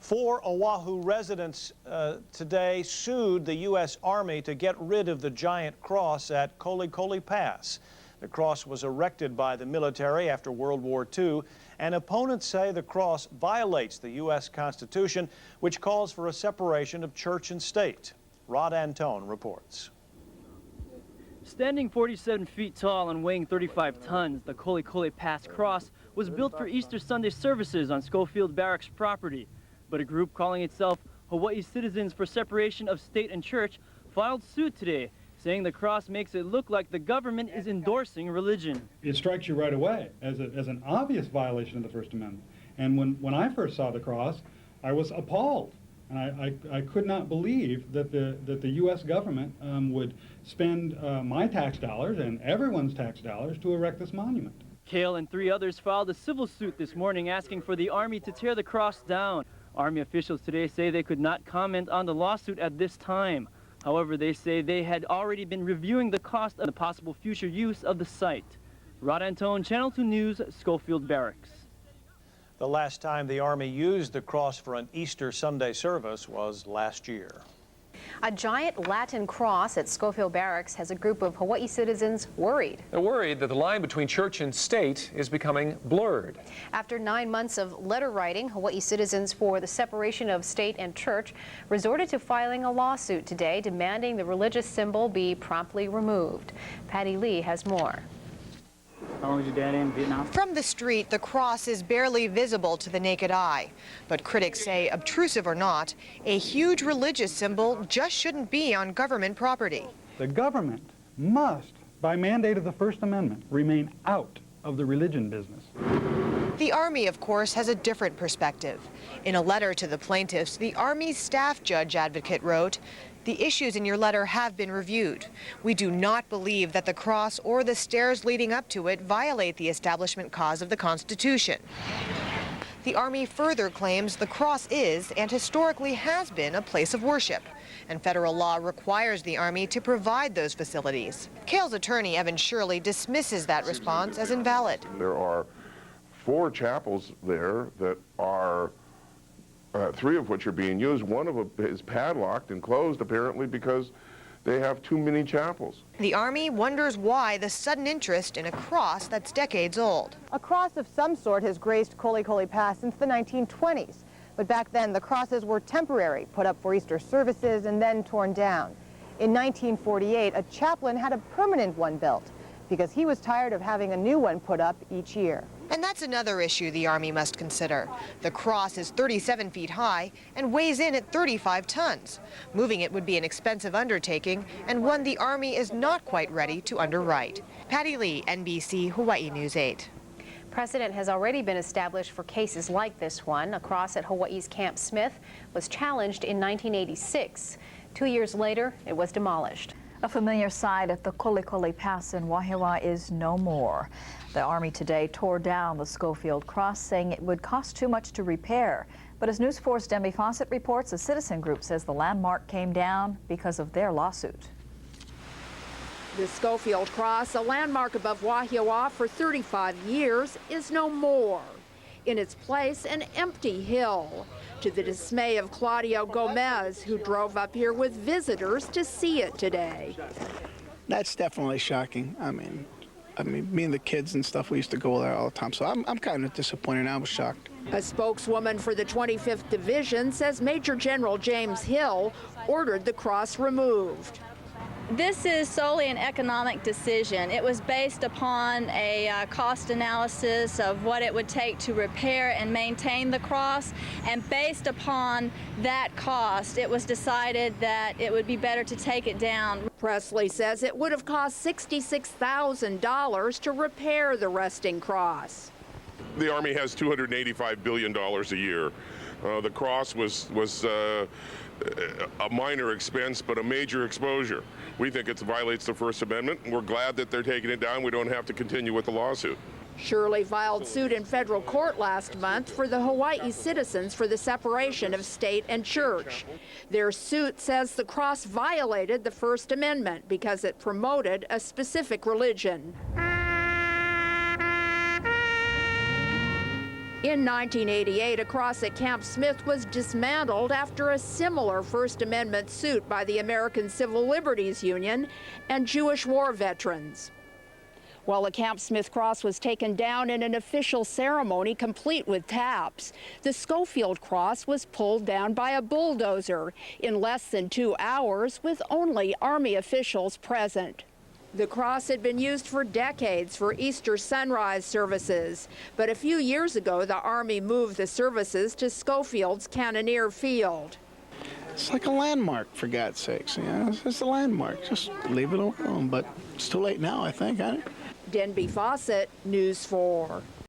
4 Oahu residents today sued the U.S. Army to get rid of the giant cross at KoleKole Pass. The cross was erected by the military after World War II, and opponents say the cross violates the U.S. Constitution, which calls for a separation of church and state. Rod Antone reports. Standing 47 feet tall and weighing 35 tons, the KoleKole Pass cross was built for Easter Sunday services on Scofield Barracks property. But a group calling itself Hawaii Citizens for Separation of State and Church filed suit today, saying the cross makes it look like the government is endorsing religion. It strikes you right away as an obvious violation of the First Amendment. And when I first saw the cross, I was appalled. And I could not believe that the U.S. government would spend my tax dollars and everyone's tax dollars to erect this monument. Kale and 3 others filed a civil suit this morning asking for the Army to tear the cross down. Army officials today say they could not comment on the lawsuit at this time. However, they say they had already been reviewing the cost of the possible future use of the site. Rod Antone, Channel 2 News, Schofield Barracks. The last time the Army used the cross for an Easter Sunday service was last year. A giant Latin cross at Schofield Barracks has a group of Hawaii citizens worried. They're worried that the line between church and state is becoming blurred. After 9 months of letter writing, Hawaii Citizens for the Separation of State and Church resorted to filing a lawsuit today demanding the religious symbol be promptly removed. Patty Lee has more. How long was your dad in Vietnam? From the street, the cross is barely visible to the naked eye. But critics say, obtrusive or not, a huge religious symbol just shouldn't be on government property. The government must, by mandate of the First Amendment, remain out of the religion business. The Army, of course, has a different perspective. In a letter to the plaintiffs, the Army's staff judge advocate wrote, "The issues in your letter have been reviewed. We do not believe that the cross or the stairs leading up to it violate the establishment clause of the Constitution." The Army further claims the cross is and historically has been a place of worship, and federal law requires the Army to provide those facilities. Kale's attorney, Evan Shirley, dismisses that response as invalid. There are 4 chapels there that are 3 of which are being used. One of them is padlocked and closed, apparently, because they have too many chapels. The Army wonders why the sudden interest in a cross that's decades old. A cross of some sort has graced KoleKole Pass since the 1920s. But back then, the crosses were temporary, put up for Easter services and then torn down. In 1948, a chaplain had a permanent one built because he was tired of having a new one put up each year. And that's another issue the Army must consider. The cross is 37 feet high and weighs in at 35 tons. Moving it would be an expensive undertaking and one the Army is not quite ready to underwrite. Patty Lee, NBC, Hawaii News 8. Precedent has already been established for cases like this one. A cross at Hawaii's Camp Smith was challenged in 1986. 2 years later, it was demolished. A familiar sight at the KoleKole Pass in Wahiawa is no more. The Army today tore down the Schofield Cross, saying it would cost too much to repair. But as News 4's Demi Fawcett reports, a citizen group says the landmark came down because of their lawsuit. The Schofield Cross, a landmark above Wahiawa for 35 years, is no more. In its place, an empty hill, to the dismay of Claudio Gomez, who drove up here with visitors to see it today. That's definitely shocking. I mean, me and the kids and stuff, we used to go there all the time, so I'm kind of disappointed. I was shocked. A spokeswoman for the 25th Division says Major General James Hill ordered the cross removed. This is solely an economic decision. It was based upon a cost analysis of what it would take to repair and maintain the cross, and based upon that cost, it was decided that it would be better to take it down. Presley says it would have cost $66,000 to repair the resting cross. The Army has $285 billion a year. The cross was a minor expense, but a major exposure. We think it violates the First Amendment, and we're glad that they're taking it down. We don't have to continue with the lawsuit. Shirley filed suit in federal court last month for the Hawaii Citizens for the Separation of State and Church. Their suit says the cross violated the First Amendment because it promoted a specific religion. In 1988, a cross at Camp Smith was dismantled after a similar First Amendment suit by the American Civil Liberties Union and Jewish war veterans. While the Camp Smith cross was taken down in an official ceremony complete with taps, the Schofield Cross was pulled down by a bulldozer in less than 2 hours with only Army officials present. The cross had been used for decades for Easter sunrise services, but a few years ago the Army moved the services to Schofield's Cannoneer Field. It's like a landmark, for God's sakes. You know, it's just a landmark. Just leave it alone. But it's too late now, I think, ain't it? Denby Fawcett, News 4.